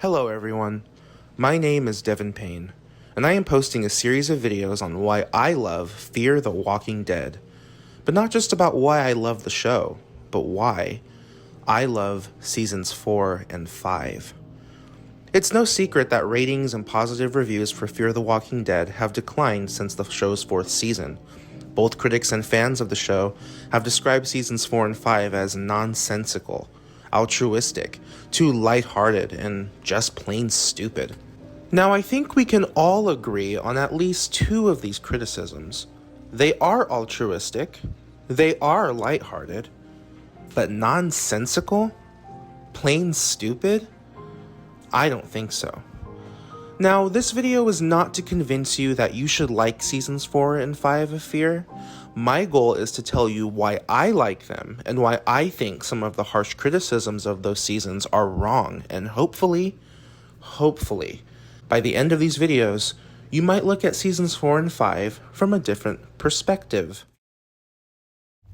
Hello everyone, my name is Devin Payne, and I am posting a series of videos on why I love Fear the Walking Dead. But not just about why I love the show, but why I love seasons 4 and 5. It's no secret that ratings and positive reviews for Fear the Walking Dead have declined since the show's 4th season. Both critics and fans of the show have described seasons 4 and 5 as nonsensical, altruistic, too lighthearted, and just plain stupid. Now, I think we can all agree on at least two of these criticisms. They are altruistic, they are lighthearted, but nonsensical? Plain stupid? I don't think so. Now, this video is not to convince you that you should like seasons 4 and 5 of Fear. My goal is to tell you why I like them and why I think some of the harsh criticisms of those seasons are wrong, and hopefully, by the end of these videos, you might look at seasons 4 and 5 from a different perspective.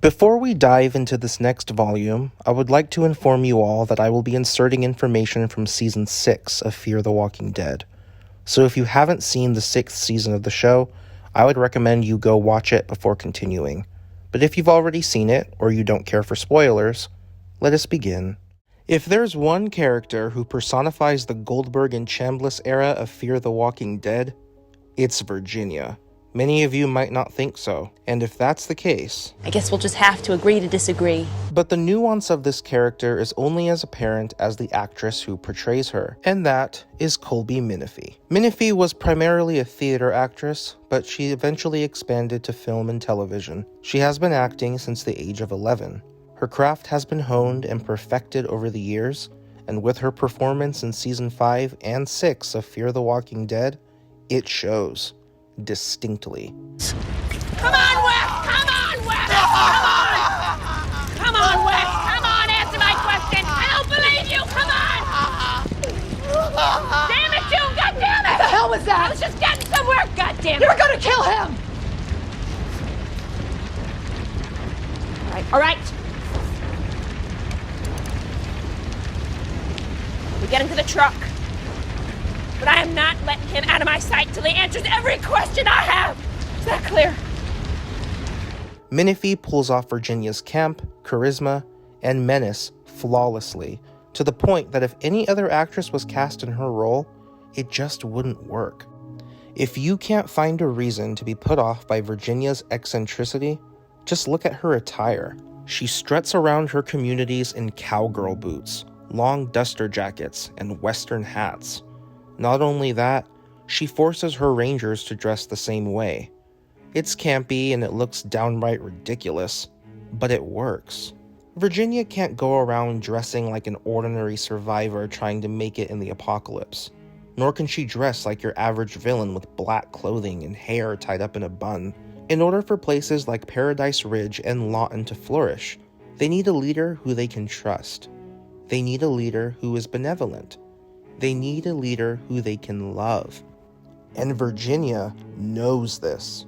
Before we dive into this next volume, I would like to inform you all that I will be inserting information from season 6 of Fear the Walking Dead. So if you haven't seen the 6th season of the show, I would recommend you go watch it before continuing. But if you've already seen it, or you don't care for spoilers, let us begin. If there's one character who personifies the Goldberg and Chambliss era of Fear the Walking Dead, it's Virginia. Many of you might not think so, and if that's the case, I guess we'll just have to agree to disagree. But the nuance of this character is only as apparent as the actress who portrays her, and that is Colby Minifie. Minifie was primarily a theater actress, but she eventually expanded to film and television. She has been acting since the age of 11. Her craft has been honed and perfected over the years, and with her performance in season 5 and 6 of Fear the Walking Dead, it shows. Distinctly. Come on, Wes! Come on, Wes! Come on! Come on, Wes! Come on, answer my question! I don't believe you! Come on! Damn it, June! God damn it! What the hell was that? I was just getting somewhere! God damn it! You're gonna kill him! All right. We get into the truck. But I am not letting him out of my sight till he answers every question I have. Is that clear? Minifie pulls off Virginia's camp, charisma, and menace flawlessly, to the point that if any other actress was cast in her role, it just wouldn't work. If you can't find a reason to be put off by Virginia's eccentricity, just look at her attire. She struts around her communities in cowgirl boots, long duster jackets, and western hats. Not only that, she forces her rangers to dress the same way. It's campy and it looks downright ridiculous, but it works. Virginia can't go around dressing like an ordinary survivor trying to make it in the apocalypse. Nor can she dress like your average villain with black clothing and hair tied up in a bun. In order for places like Paradise Ridge and Lawton to flourish, they need a leader who they can trust. They need a leader who is benevolent. They need a leader who they can love. And Virginia knows this.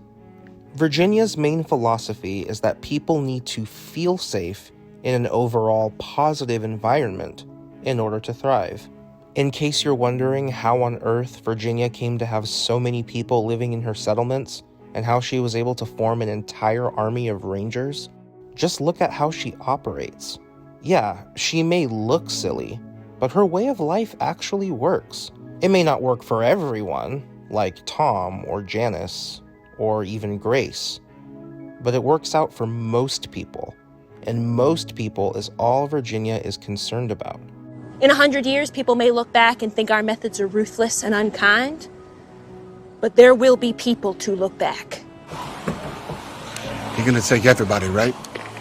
Virginia's main philosophy is that people need to feel safe in an overall positive environment in order to thrive. In case you're wondering how on earth Virginia came to have so many people living in her settlements and how she was able to form an entire army of rangers, just look at how she operates. Yeah, she may look silly, but her way of life actually works. It may not work for everyone, like Tom or Janice, or even Grace, but it works out for most people, and most people is all Virginia is concerned about. In 100 years, people may look back and think our methods are ruthless and unkind, but there will be people to look back. You're gonna take everybody, right?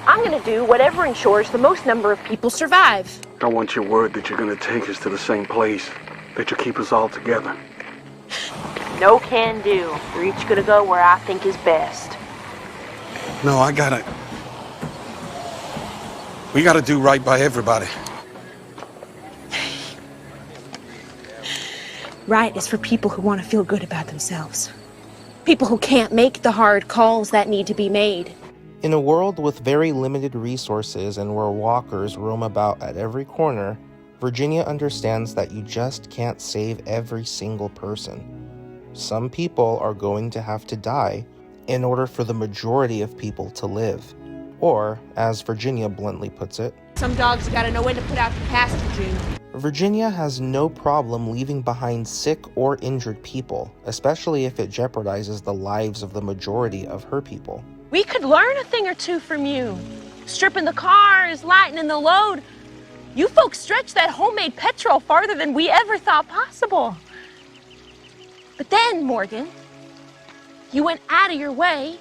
I'm gonna do whatever ensures the most number of people survive. I want your word that you're gonna take us to the same place, that you'll keep us all together. No can do. We're each gonna go where I think is best. No, we gotta do right by everybody. Right is for people who want to feel good about themselves. People who can't make the hard calls that need to be made. In a world with very limited resources and where walkers roam about at every corner, Virginia understands that you just can't save every single person. Some people are going to have to die in order for the majority of people to live. Or, as Virginia bluntly puts it, Some dogs gotta know when to put out the pasture, June. Virginia has no problem leaving behind sick or injured people, especially if it jeopardizes the lives of the majority of her people. We could learn a thing or two from you. Stripping the cars, lightening the load. You folks stretch that homemade petrol farther than we ever thought possible. But then, Morgan, you went out of your way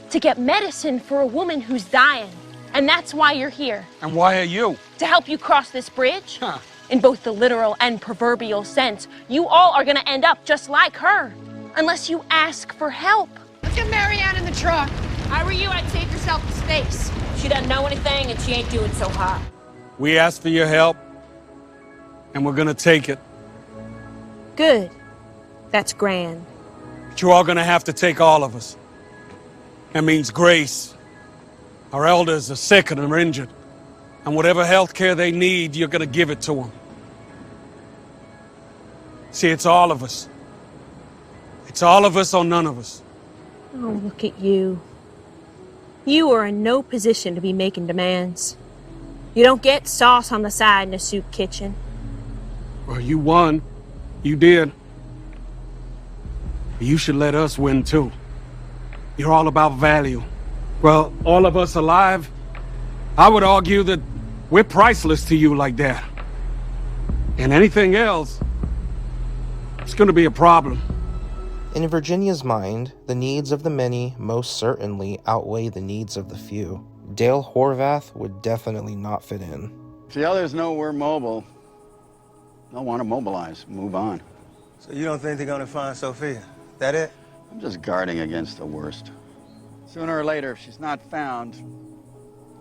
to get medicine for a woman who's dying. And that's why you're here. And why are you? To help you cross this bridge. In both the literal and proverbial sense, you all are gonna end up just like her. Unless you ask for help. Look at Marianne in the truck. If I were you, I'd save yourself the space. She doesn't know anything and she ain't doing so hot. We asked for your help, and we're gonna take it. Good. That's grand. But you're all gonna have to take all of us. That means Grace. Our elders are sick and are injured. And whatever health care they need, you're gonna give it to them. See, it's all of us. It's all of us or none of us. Oh, look at you. You are in no position to be making demands. You don't get sauce on the side in a soup kitchen. Well, you won. You did. You should let us win, too. You're all about value. Well, all of us alive, I would argue that we're priceless to you like that. And anything else, it's gonna be a problem. In Virginia's mind, the needs of the many most certainly outweigh the needs of the few. Dale Horvath would definitely not fit in. If the others know we're mobile, they'll want to mobilize, move on. So you don't think they're gonna find Sophia? That it? I'm just guarding against the worst. Sooner or later, if she's not found,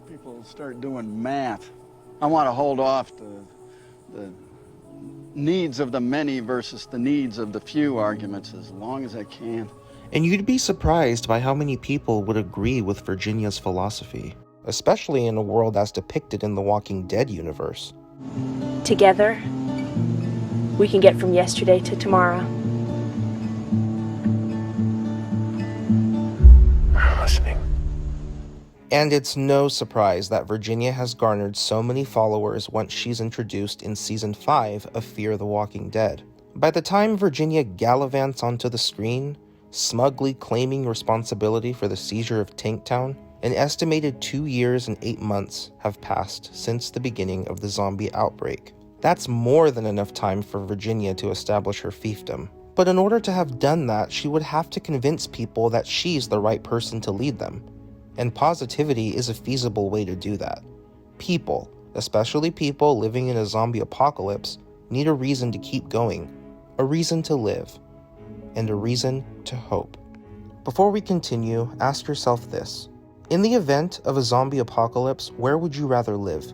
people will start doing math. I want to hold off the needs of the many versus the needs of the few arguments as long as I can. And you'd be surprised by how many people would agree with Virginia's philosophy, especially in a world as depicted in the Walking Dead universe. Together, we can get from yesterday to tomorrow. Listening. And it's no surprise that Virginia has garnered so many followers once she's introduced in Season 5 of Fear the Walking Dead. By the time Virginia gallivants onto the screen, smugly claiming responsibility for the seizure of Tanktown, an estimated 2 years and 8 months have passed since the beginning of the zombie outbreak. That's more than enough time for Virginia to establish her fiefdom. But in order to have done that, she would have to convince people that she's the right person to lead them. And positivity is a feasible way to do that. People, especially people living in a zombie apocalypse, need a reason to keep going, a reason to live, and a reason to hope. Before we continue, ask yourself this. In the event of a zombie apocalypse, where would you rather live?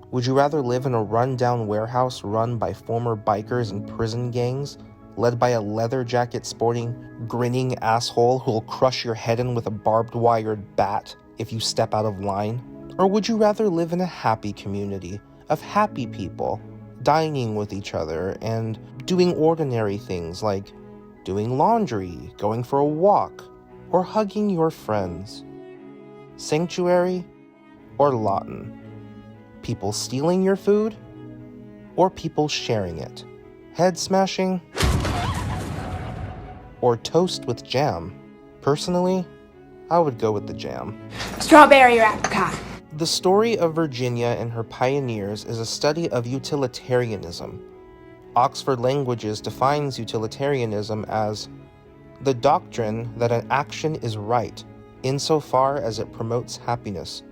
Would you rather live in a run-down warehouse run by former bikers and prison gangs, led by a leather jacket sporting, grinning asshole who'll crush your head in with a barbed-wired bat if you step out of line? Or would you rather live in a happy community of happy people, dining with each other and doing ordinary things like doing laundry, going for a walk, or hugging your friends? Sanctuary or Lawton? People stealing your food or people sharing it? Head smashing or toast with jam? Personally, I would go with the jam. Strawberry or apricot? The story of Virginia and her pioneers is a study of utilitarianism. Oxford Languages defines utilitarianism as the doctrine that an action is right insofar as it promotes happiness,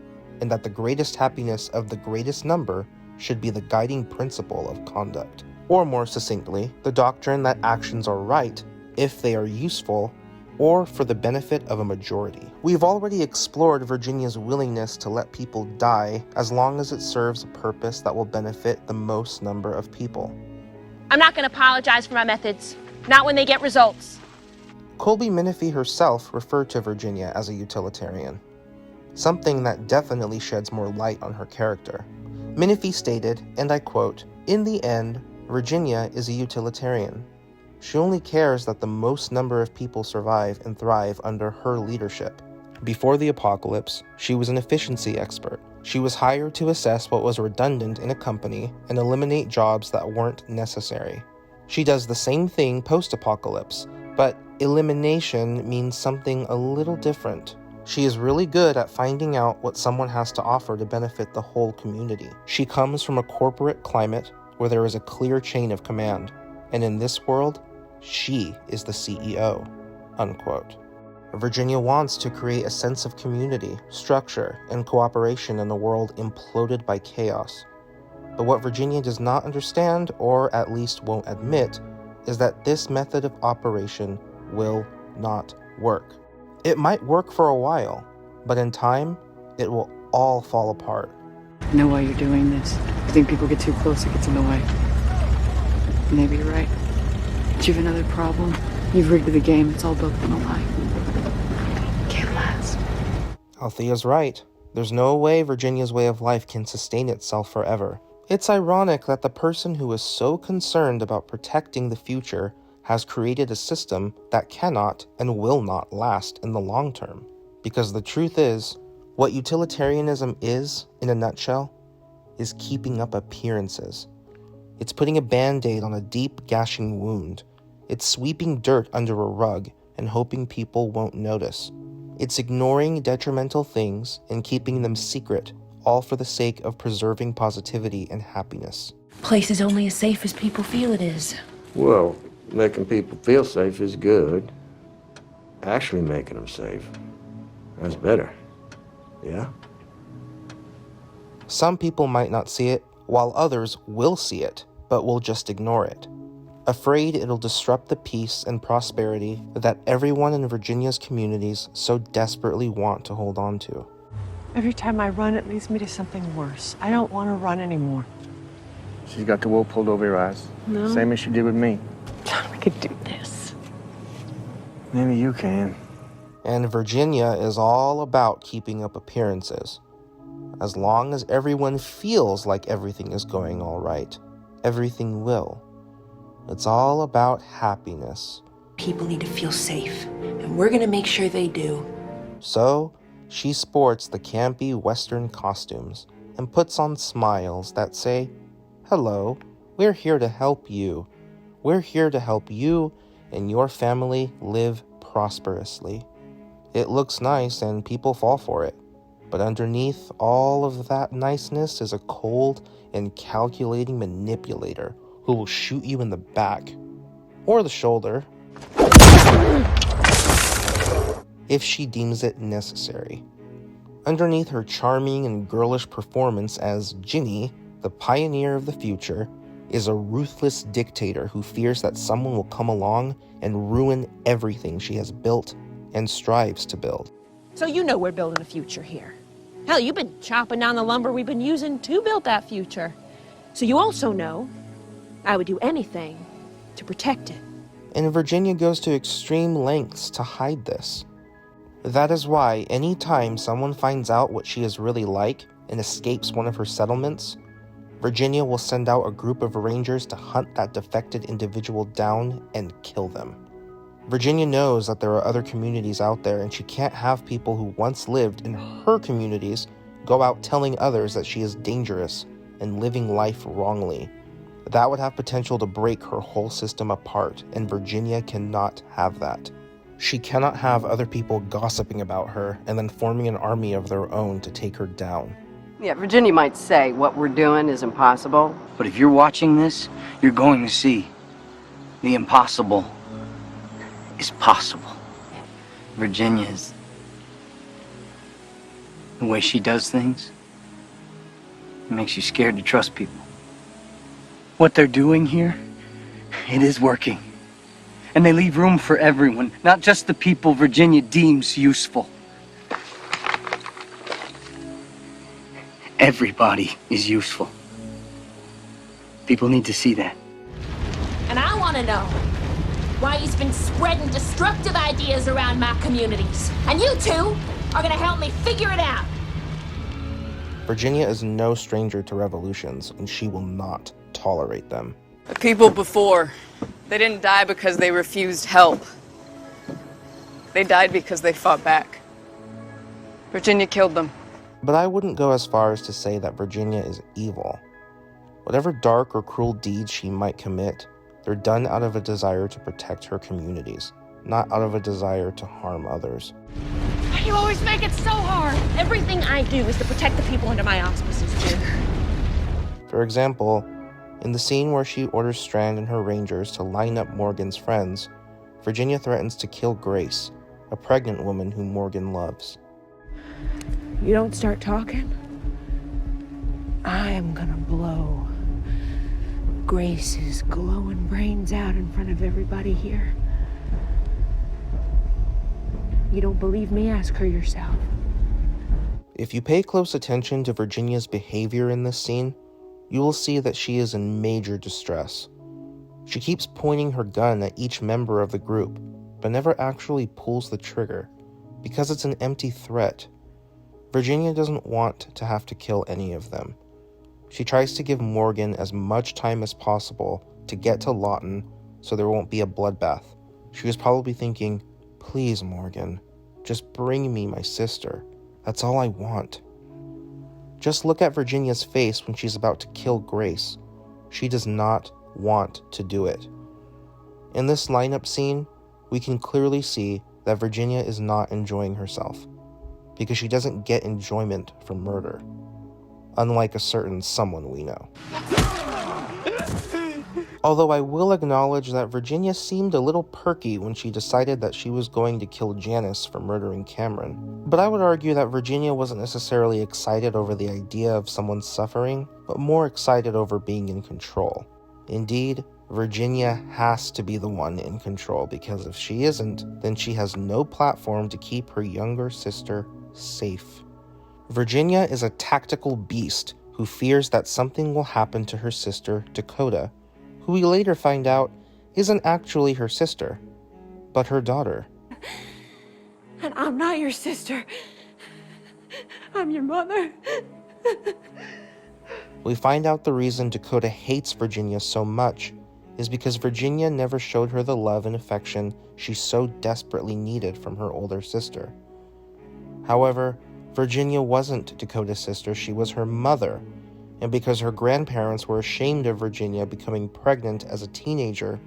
and that the greatest happiness of the greatest number should be the guiding principle of conduct. Or more succinctly, the doctrine that actions are right if they are useful or for the benefit of a majority. We've already explored Virginia's willingness to let people die as long as it serves a purpose that will benefit the most number of people. I'm not going to apologize for my methods. Not when they get results. Colby Menifee herself referred to Virginia as a utilitarian, something that definitely sheds more light on her character. Menifee stated, and I quote, In the end, Virginia is a utilitarian. She only cares that the most number of people survive and thrive under her leadership. Before the apocalypse, she was an efficiency expert. She was hired to assess what was redundant in a company and eliminate jobs that weren't necessary. She does the same thing post-apocalypse, but elimination means something a little different. She is really good at finding out what someone has to offer to benefit the whole community. She comes from a corporate climate where there is a clear chain of command, and in this world, she is the CEO, unquote. Virginia wants to create a sense of community, structure, and cooperation in a world imploded by chaos. But what Virginia does not understand, or at least won't admit, is that this method of operation will not work. It might work for a while, but in time, it will all fall apart. I know why you're doing this. I think people get too close, it gets in the way. Maybe you're right. But you have another problem. You've rigged the game, it's all built on a lie. Can't last. Althea's right. There's no way Virginia's way of life can sustain itself forever. It's ironic that the person who is so concerned about protecting the future has created a system that cannot and will not last in the long term. Because the truth is, what utilitarianism is, in a nutshell, is keeping up appearances. It's putting a band-aid on a deep, gashing wound. It's sweeping dirt under a rug and hoping people won't notice. It's ignoring detrimental things and keeping them secret, all for the sake of preserving positivity and happiness. Place is only as safe as people feel it is. Well, making people feel safe is good. Actually making them safe, that's better. Yeah? Some people might not see it, while others will see it, but will just ignore it. Afraid it'll disrupt the peace and prosperity that everyone in Virginia's communities so desperately want to hold on to. Every time I run, it leads me to something worse. I don't want to run anymore. She's got the wool pulled over your eyes. No. Same as she did with me. We could do this. Maybe you can. And Virginia is all about keeping up appearances. As long as everyone feels like everything is going all right, everything will. It's all about happiness. People need to feel safe, and we're gonna make sure they do. So, she sports the campy Western costumes and puts on smiles that say, "Hello, we're here to help you. We're here to help you and your family live prosperously." It looks nice and people fall for it, but underneath all of that niceness is a cold and calculating manipulator who will shoot you in the back or the shoulder if she deems it necessary. Underneath her charming and girlish performance as Ginny, the pioneer of the future, is a ruthless dictator who fears that someone will come along and ruin everything she has built and strives to build. So you know we're building a future here. Hell, you've been chopping down the lumber we've been using to build that future. So you also know I would do anything to protect it. And Virginia goes to extreme lengths to hide this. That is why any time someone finds out what she is really like and escapes one of her settlements, Virginia will send out a group of rangers to hunt that defected individual down and kill them. Virginia knows that there are other communities out there, and she can't have people who once lived in her communities go out telling others that she is dangerous and living life wrongly. That would have potential to break her whole system apart, and Virginia cannot have that. She cannot have other people gossiping about her and then forming an army of their own to take her down. Yeah, Virginia might say what we're doing is impossible. But if you're watching this, you're going to see the impossible is possible. Virginia's the way she does things, it makes you scared to trust people. What they're doing here, it is working. And they leave room for everyone, not just the people Virginia deems useful. Everybody is useful. People need to see that. And I want to know why he's been spreading destructive ideas around my communities. And you two are going to help me figure it out. Virginia is no stranger to revolutions, and she will not tolerate them. The people before, they didn't die because they refused help. They died because they fought back. Virginia killed them. But I wouldn't go as far as to say that Virginia is evil. Whatever dark or cruel deeds she might commit, they're done out of a desire to protect her communities, not out of a desire to harm others. Why do you always make it so hard? Everything I do is to protect the people under my auspices, Jim. For example, in the scene where she orders Strand and her rangers to line up Morgan's friends, Virginia threatens to kill Grace, a pregnant woman whom Morgan loves. You don't start talking, I am gonna blow Grace's glowing brains out in front of everybody here. You don't believe me? Ask her yourself. If you pay close attention to Virginia's behavior in this scene, you will see that she is in major distress. She keeps pointing her gun at each member of the group, but never actually pulls the trigger, because it's an empty threat. Virginia doesn't want to have to kill any of them. She tries to give Morgan as much time as possible to get to Lawton so there won't be a bloodbath. She was probably thinking, please Morgan, just bring me my sister. That's all I want. Just look at Virginia's face when she's about to kill Grace. She does not want to do it. In this lineup scene, we can clearly see that Virginia is not enjoying herself, because she doesn't get enjoyment from murder, unlike a certain someone we know. Although I will acknowledge that Virginia seemed a little perky when she decided that she was going to kill Janice for murdering Cameron. But I would argue that Virginia wasn't necessarily excited over the idea of someone suffering, but more excited over being in control. Indeed, Virginia has to be the one in control, because if she isn't, then she has no platform to keep her younger sister safe. Virginia is a tactical beast who fears that something will happen to her sister, Dakota, who we later find out isn't actually her sister, but her daughter. And I'm not your sister. I'm your mother. We find out the reason Dakota hates Virginia so much is because Virginia never showed her the love and affection she so desperately needed from her older sister. However, Virginia wasn't Dakota's sister, she was her mother, and because her grandparents were ashamed of Virginia becoming pregnant as a teenager,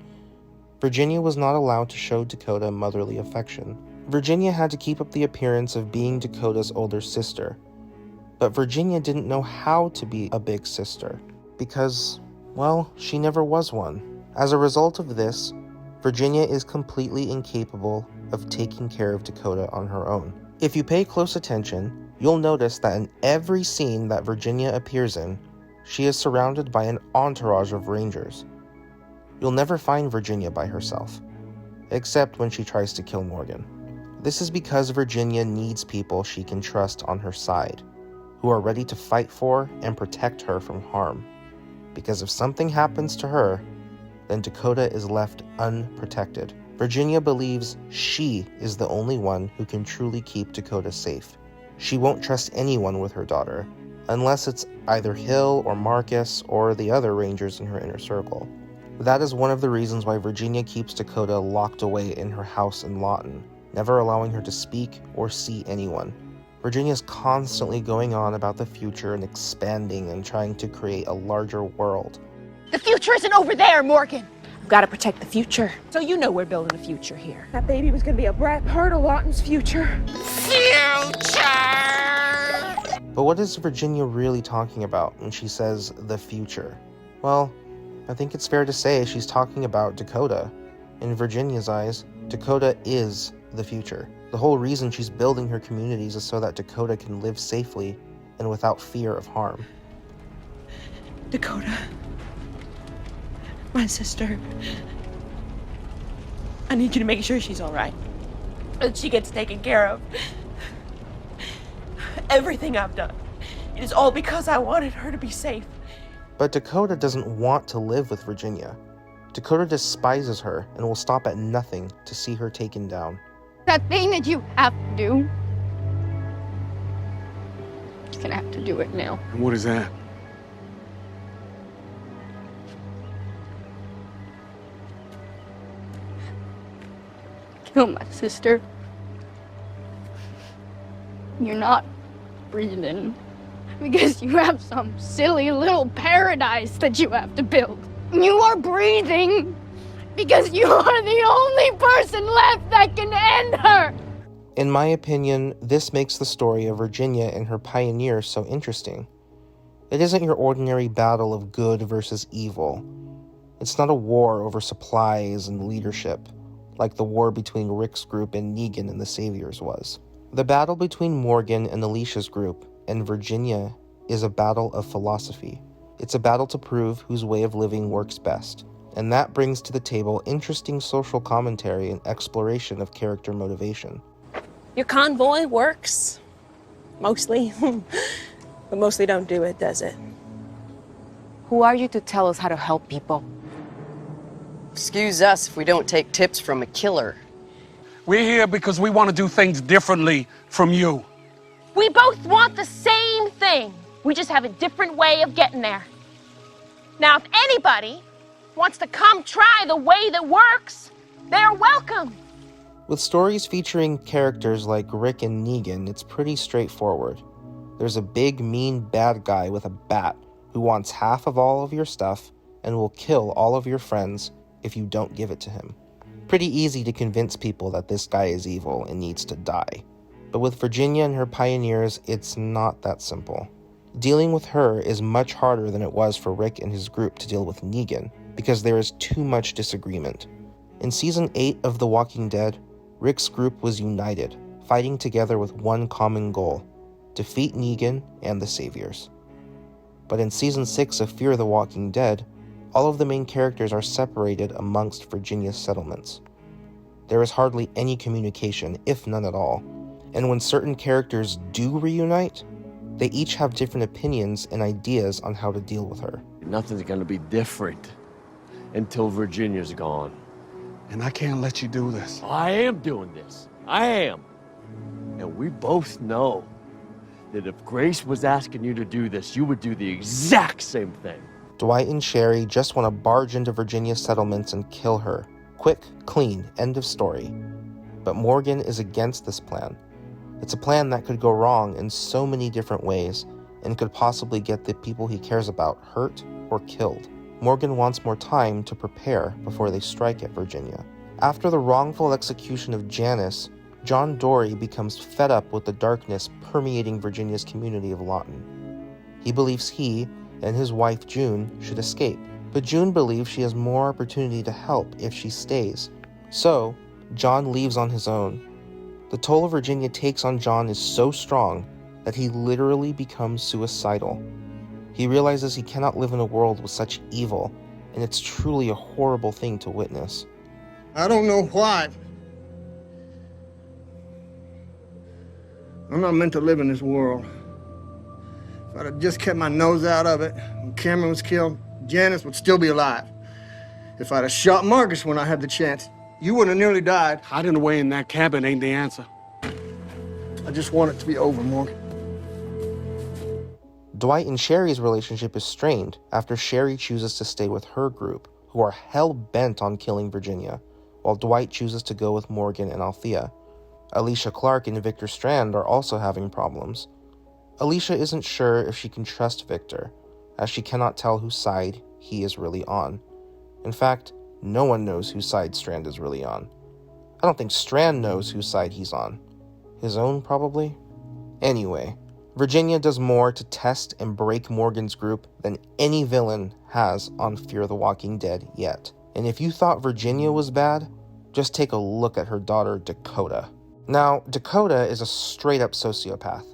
Virginia was not allowed to show Dakota motherly affection. Virginia had to keep up the appearance of being Dakota's older sister, but Virginia didn't know how to be a big sister, because, well, she never was one. As a result of this, Virginia is completely incapable of taking care of Dakota on her own. If you pay close attention, you'll notice that in every scene that Virginia appears in, she is surrounded by an entourage of rangers. You'll never find Virginia by herself, except when she tries to kill Morgan. This is because Virginia needs people she can trust on her side, who are ready to fight for and protect her from harm. Because if something happens to her, then Dakota is left unprotected. Virginia believes she is the only one who can truly keep Dakota safe. She won't trust anyone with her daughter, unless it's either Hill or Marcus or the other rangers in her inner circle. That is one of the reasons why Virginia keeps Dakota locked away in her house in Lawton, never allowing her to speak or see anyone. Virginia's constantly going on about the future and expanding and trying to create a larger world. The future isn't over there, Morgan. I've got to protect the future. So you know we're building a future here. That baby was going to be a bright part of Lawton's future. Future! But what is Virginia really talking about when she says the future? Well, I think it's fair to say she's talking about Dakota. In Virginia's eyes, Dakota is the future. The whole reason she's building her communities is so that Dakota can live safely and without fear of harm. Dakota. My sister. I need you to make sure she's all right. That she gets taken care of. Everything I've done, it is all because I wanted her to be safe. But Dakota doesn't want to live with Virginia. Dakota despises her and will stop at nothing to see her taken down. That thing that you have to do, you're gonna have to do it now. And what is that? kill my sister. You're not breathing because you have some silly little paradise that you have to build. You are breathing because you are the only person left that can end her. In my opinion, this makes the story of Virginia and her pioneers so interesting. It isn't your ordinary battle of good versus evil. It's not a war over supplies and leadership, like the war between Rick's group and Negan and the Saviors was. The battle between Morgan and Alicia's group and Virginia is a battle of philosophy. It's a battle to prove whose way of living works best, and that brings to the table interesting social commentary and exploration of character motivation. Your convoy works, mostly, but mostly don't do it, does it? Who are you to tell us how to help people? Excuse us if we don't take tips from a killer. We're here because we want to do things differently from you. We both want the same thing. We just have a different way of getting there. Now, if anybody wants to come try the way that works, they're welcome. With stories featuring characters like Rick and Negan, it's pretty straightforward. There's a big, mean bad guy with a bat who wants half of all of your stuff and will kill all of your friends if you don't give it to him. Pretty easy to convince people that this guy is evil and needs to die. But with Virginia and her pioneers, it's not that simple. Dealing with her is much harder than it was for Rick and his group to deal with Negan, because there is too much disagreement. In Season 8 of The Walking Dead, Rick's group was united, fighting together with one common goal: defeat Negan and the Saviors. But in Season 6 of Fear the Walking Dead, all of the main characters are separated amongst Virginia's settlements. There is hardly any communication, if none at all, and when certain characters do reunite, they each have different opinions and ideas on how to deal with her. Nothing's gonna be different until Virginia's gone. And I can't let you do this. I am doing this. I am. And we both know that if Grace was asking you to do this, you would do the exact same thing. Dwight and Sherry just want to barge into Virginia's settlements and kill her. Quick, clean, end of story. But Morgan is against this plan. It's a plan that could go wrong in so many different ways and could possibly get the people he cares about hurt or killed. Morgan wants more time to prepare before they strike at Virginia. After the wrongful execution of Janice, John Dory becomes fed up with the darkness permeating Virginia's community of Lawton. He believes he and his wife June should escape, but June believes she has more opportunity to help if she stays. So, John leaves on his own. The toll Virginia takes on John is so strong that he literally becomes suicidal. He realizes he cannot live in a world with such evil, and it's truly a horrible thing to witness. I don't know why. I'm not meant to live in this world. If I'd have just kept my nose out of it when Cameron was killed, Janice would still be alive. If I'd have shot Marcus when I had the chance, you would have nearly died. Hiding away in that cabin ain't the answer. I just want it to be over, Morgan. Dwight and Sherry's relationship is strained after Sherry chooses to stay with her group, who are hell-bent on killing Virginia, while Dwight chooses to go with Morgan and Althea. Alicia Clark and Victor Strand are also having problems. Alicia isn't sure if she can trust Victor, as she cannot tell whose side he is really on. In fact, no one knows whose side Strand is really on. I don't think Strand knows whose side he's on. His own, probably? Anyway, Virginia does more to test and break Morgan's group than any villain has on Fear the Walking Dead yet. And if you thought Virginia was bad, just take a look at her daughter, Dakota. Now, Dakota is a straight-up sociopath.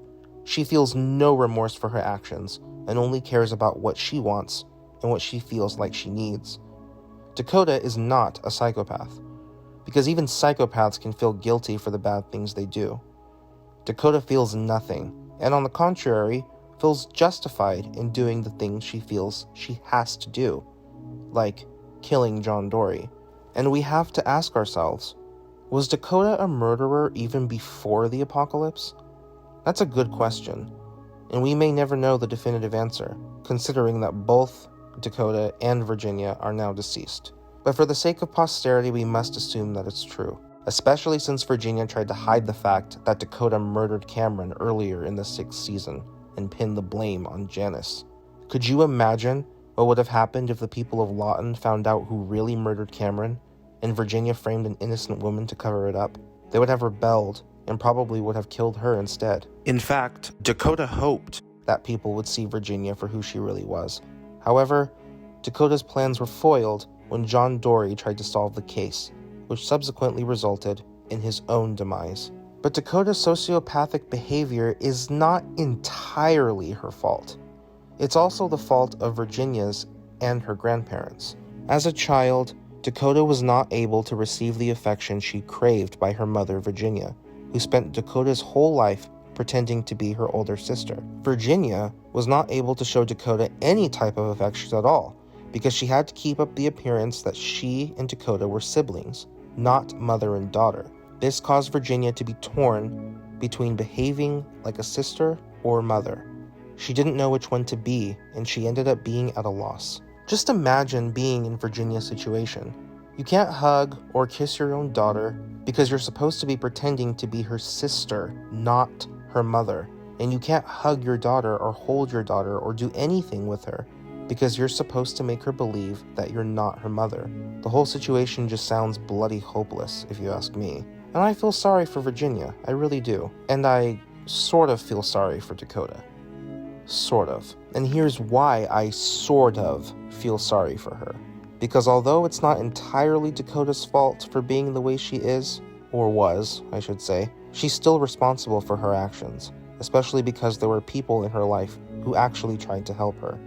She feels no remorse for her actions and only cares about what she wants and what she feels like she needs. Dakota is not a psychopath, because even psychopaths can feel guilty for the bad things they do. Dakota feels nothing, and on the contrary, feels justified in doing the things she feels she has to do, like killing John Dory. And we have to ask ourselves, was Dakota a murderer even before the apocalypse? That's a good question, and we may never know the definitive answer, considering that both Dakota and Virginia are now deceased. But for the sake of posterity, we must assume that it's true. especially since Virginia tried to hide the fact that Dakota murdered Cameron earlier in the 6th season and pinned the blame on Janice. Could you imagine what would have happened if the people of Lawton found out who really murdered Cameron and Virginia framed an innocent woman to cover it up? They would have rebelled and probably would have killed her instead. In fact, Dakota hoped that people would see Virginia for who she really was. However, Dakota's plans were foiled when John Dory tried to solve the case, which subsequently resulted in his own demise. But Dakota's sociopathic behavior is not entirely her fault. It's also the fault of Virginia's and her grandparents. As a child, Dakota was not able to receive the affection she craved by her mother, Virginia, who spent Dakota's whole life pretending to be her older sister. Virginia was not able to show Dakota any type of affection at all, because she had to keep up the appearance that she and Dakota were siblings, not mother and daughter. This caused Virginia to be torn between behaving like a sister or mother. She didn't know which one to be, and she ended up being at a loss. Just imagine being in Virginia's situation. You can't hug or kiss your own daughter because you're supposed to be pretending to be her sister, not her mother. And you can't hug your daughter or hold your daughter or do anything with her because you're supposed to make her believe that you're not her mother. The whole situation just sounds bloody hopeless, if you ask me. And I feel sorry for Virginia, I really do. And I sort of feel sorry for Dakota. Sort of. And here's why I sort of feel sorry for her. Because although it's not entirely Dakota's fault for being the way she is, or was, I should say, she's still responsible for her actions, especially because there were people in her life who actually tried to help her.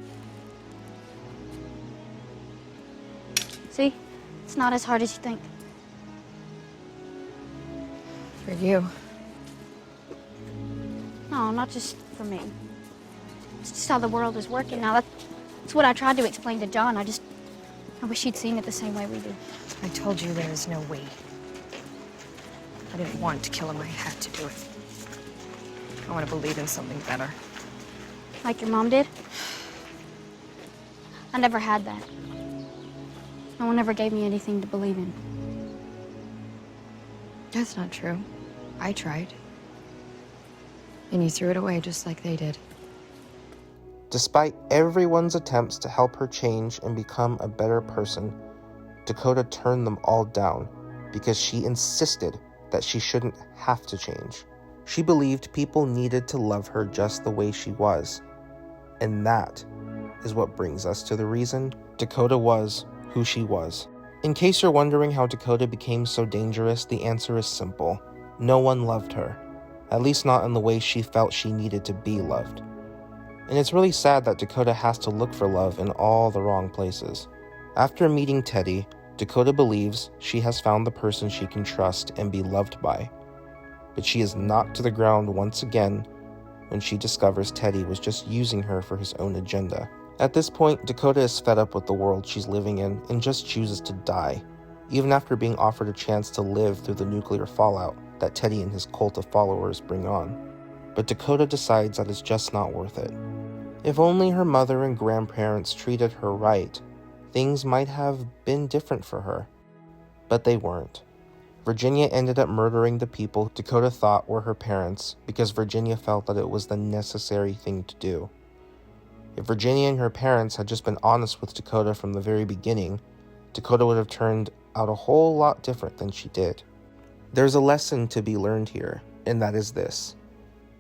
See? It's not as hard as you think. For you. No, not just for me. It's just how the world is working now. That's what I tried to explain to John. I wish he'd seen it the same way we do. I told you there is no we. I didn't want to kill him. I had to do it. I want to believe in something better. Like your mom did? I never had that. No one ever gave me anything to believe in. That's not true. I tried. And you threw it away just like they did. Despite everyone's attempts to help her change and become a better person, Dakota turned them all down because she insisted that she shouldn't have to change. She believed people needed to love her just the way she was. And that is what brings us to the reason Dakota was who she was. In case you're wondering how Dakota became so dangerous, the answer is simple. No one loved her. At least not in the way she felt she needed to be loved. And it's really sad that Dakota has to look for love in all the wrong places. After meeting Teddy, Dakota believes she has found the person she can trust and be loved by. But she is knocked to the ground once again when she discovers Teddy was just using her for his own agenda. At this point, Dakota is fed up with the world she's living in and just chooses to die, even after being offered a chance to live through the nuclear fallout that Teddy and his cult of followers bring on. But Dakota decides that it's just not worth it. If only her mother and grandparents treated her right, things might have been different for her. But they weren't. Virginia ended up murdering the people Dakota thought were her parents because Virginia felt that it was the necessary thing to do. If Virginia and her parents had just been honest with Dakota from the very beginning, Dakota would have turned out a whole lot different than she did. There's a lesson to be learned here, and that is this.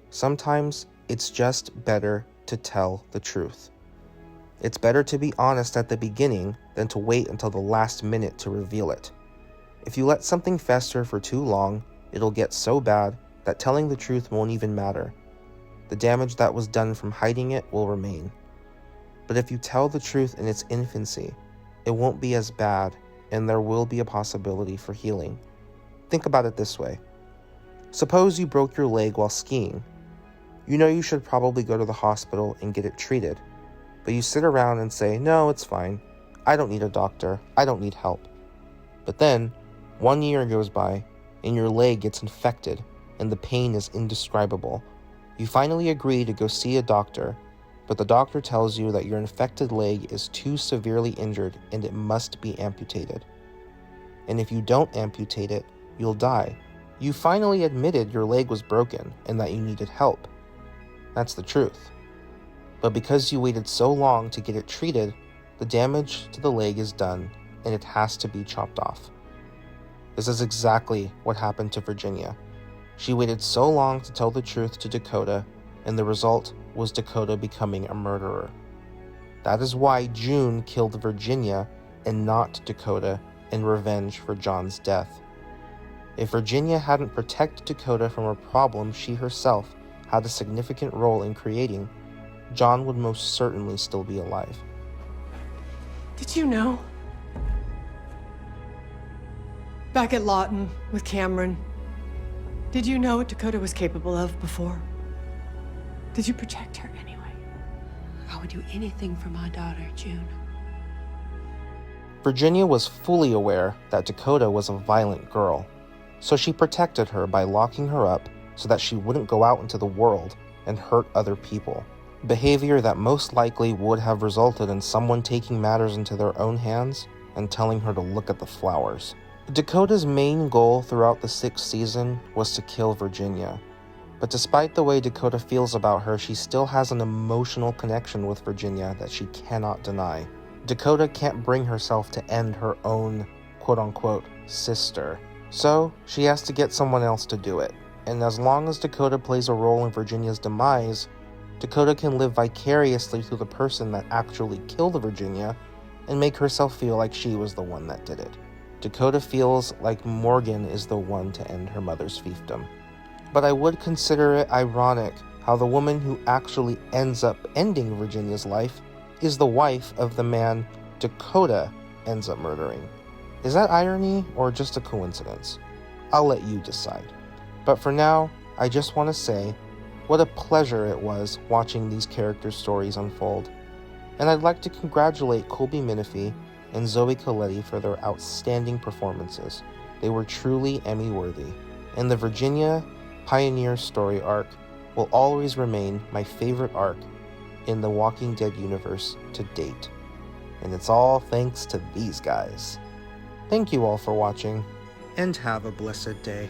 Sometimes it's just better to tell the truth. It's better to be honest at the beginning than to wait until the last minute to reveal it. If you let something fester for too long, it'll get so bad that telling the truth won't even matter. The damage that was done from hiding it will remain. But if you tell the truth in its infancy, it won't be as bad, and there will be a possibility for healing. Think about it this way. Suppose you broke your leg while skiing. You know you should probably go to the hospital and get it treated, but you sit around and say, no, it's fine. I don't need a doctor. I don't need help. But then, 1 year goes by, and your leg gets infected, and the pain is indescribable. You finally agree to go see a doctor, but the doctor tells you that your infected leg is too severely injured and it must be amputated. And if you don't amputate it, you'll die. You finally admitted your leg was broken and that you needed help. That's the truth. But because you waited so long to get it treated, the damage to the leg is done and it has to be chopped off. This is exactly what happened to Virginia. She waited so long to tell the truth to Dakota, and the result was Dakota becoming a murderer. That is why June killed Virginia and not Dakota in revenge for John's death. If Virginia hadn't protected Dakota from a problem she herself had a significant role in creating, John would most certainly still be alive. Did you know? Back at Lawton with Cameron, did you know what Dakota was capable of before? Did you protect her anyway? I would do anything for my daughter, June. Virginia was fully aware that Dakota was a violent girl, so she protected her by locking her up so that she wouldn't go out into the world and hurt other people. Behavior that most likely would have resulted in someone taking matters into their own hands and telling her to look at the flowers. Dakota's main goal throughout the 6th season was to kill Virginia. But despite the way Dakota feels about her, she still has an emotional connection with Virginia that she cannot deny. Dakota can't bring herself to end her own quote-unquote sister, so she has to get someone else to do it. And as long as Dakota plays a role in Virginia's demise, Dakota can live vicariously through the person that actually killed Virginia and make herself feel like she was the one that did it. Dakota feels like Morgan is the one to end her mother's fiefdom. But I would consider it ironic how the woman who actually ends up ending Virginia's life is the wife of the man Dakota ends up murdering. Is that irony or just a coincidence? I'll let you decide. But for now, I just want to say what a pleasure it was watching these characters' stories unfold. And I'd like to congratulate Colby Minifie and Zoe Colletti for their outstanding performances. They were truly Emmy-worthy. And the Virginia Pioneer story arc will always remain my favorite arc in the Walking Dead universe to date. And it's all thanks to these guys. Thank you all for watching, and have a blessed day.